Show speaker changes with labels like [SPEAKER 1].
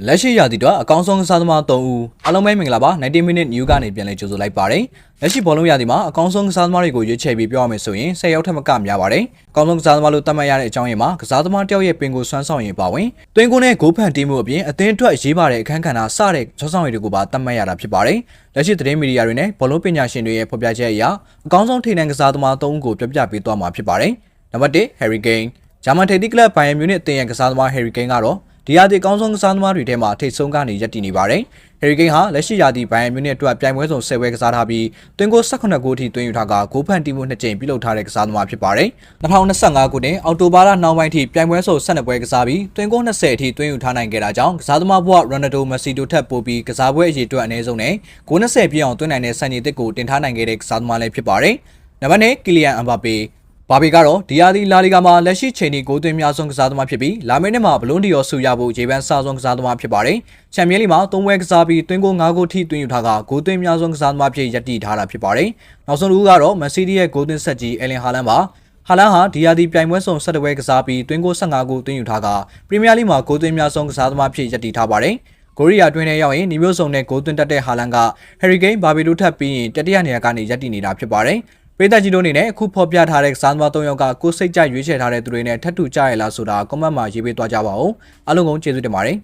[SPEAKER 1] လက်ရှိရာသီတော့အကောင်းဆုံးကစားသမား3ဦးအားလုံးပဲမင်္ဂလာပါ90 minute new ကနေပြန်လည်ကြိုဆိုလိုက်ပါတယ်လက်ရှိဘောလုံးရာသီမှာအကောင်းဆုံးကစားသမားတွေကိုရွေးချယ်ပြီးပြောရမယ်ဆိုရင်10ယောက်ထက်မကများပါတယ်အကောင်းဆုံးကစားသမားလို့သတ်မှတ်ရတဲ့အကြောင်းရင်းမှာကစားသမားတယောက်ရဲ့ပင်ကိုစွမ်းဆောင်ရည်ပါဝင်တွင်းကိုနဲ့ဂိုးဖန်တီးမှုအပြင်အသင်းအတွက်ရေးပါတဲ့အခန်းကဏ္ဍစတဲ့စွမ်းဆောင်ရည်တွေကိုပါသတ်မှတ်ရတာဖြစ်ပါတယ်လက်ရှိသတင်းမီဒီယာတွေနဲ့ဘောလုံးပညာရှင်တွေရဲ့ဖော်ပြချက်အရအကောင်းဆုံးထိပ်တန်းကစားသမား3ဦးကိုပြပြပေးသွားမှာဖြစ်ပါတယ်နံပါတ်1 Harry Kane ဂျာမန်ထိပ်သီးကလပ်ဘိုင်ယန်မြူနစ်အသင်းရဲ့ကစားသမား Harry Kane ကတော့ဒီရာသီအကောင်းဆုံးကစားသမားတွေထဲမှာထိပ်ဆုံးကနေရပ်တည်နေပါတယ်။ Harry Kane ဟာလက်ရှိရာသီဘိုင်ယန်မြူနစ်အတွက်ပြိုင်ပွဲစုံ10ပွဲကစားထားပြီးတွင်းကို18ဂိုးထိသွင်းယူထားကဂိုးဖန်တီးမှု2ကြိမ်ပြုလုပ်ထားတဲ့ကစားသမားဖြစ်ပါတယ်။2025ခုနှစ်အောက်တိုဘာလနှောင်းပိုင်းထိပြိုင်ပွဲစုံ12ပွဲကစားပြီးတွင်းကို20အထိသွင်းယူထားနိုင်ခဲ့တာကြောင့်ကစားသမားဘဝ Ronaldo Messi တို့ထပ်ပိုပြီးကစားပွဲအရေအတွက်အနည်းဆုံးနဲ့ဂိုး20ပြည့်အောင်သွင်းနိုင်တဲ့စံချိန်သစ်ကိုတင်ထားနိုင်ခဲ့တဲ့ကစားသမားလည်းဖြစ်ပါတယ်။နံပါတ်2 Kylian Mbappeဘာဘီကတော့ဒီယာဒီလာလီဂါမှာလက်ရှိချိန်ထိဂိုးသွင်းများဆုံးကစားသမားဖြစ်ပြီးလာမယ့်နှစ်မှာဘလုံးဒီရောဆူရဖို့ဂျေဗန်စာဆုံးကစားသမားဖြစ်ပါတယ်။ချန်ပီယံလိမှာ3ပွဲကစားပြီးသွင်းကို9ဂိုးထိသွင်းယူထားကဂိုးသွင်းများဆုံးကစားသမားဖြစ်ရပ်တည်ထားတာဖြစ်ပါတယ်။နောက်ဆုံးတစ်ခုကတော့မန်စီးတီးရဲ့ဂိုးသွင်းဆက်ကြီးအယ်လင်ဟာလန်ပါ။ဟာလန်ဟာဒီယာဒီပြိုင်ပွဲစုံ17ပွဲကစားပြီးသွင်းကို15ဂိုးသွင်းယူထားကပရီးမီးယားလိမှာဂိုးသွင်းများဆုံးကစားသမားဖြစ်ရပ်တည်ထားပါတယ်။ကိုရီးယားတွင်းထဲရောက်ရင်ဒီမျိုးစုံနဲ့ဂိုးသွင်းတတ်တဲ့ဟာလန်က Harry Kane ဘာဘီတို့ထပ်ပြီးရင်တတိယနေရာကနေရပ်တည်နေတာဖြစ်ပါတယ်။ပြည်သက်ကြီးတို့အနေနဲ့အခုဖော်ပြထားတဲ့ကစားသမား3ယောက်ကကိုယ်စိတ်ကြရွေးချယ်ထားတဲ့သူတွေနဲ့ထပ်တူကြရလားဆိုတာကွန်မန့်မှာရေးပေးသွားကြပါဦးအားလုံးကိုကျေးဇူးတင်ပါတယ်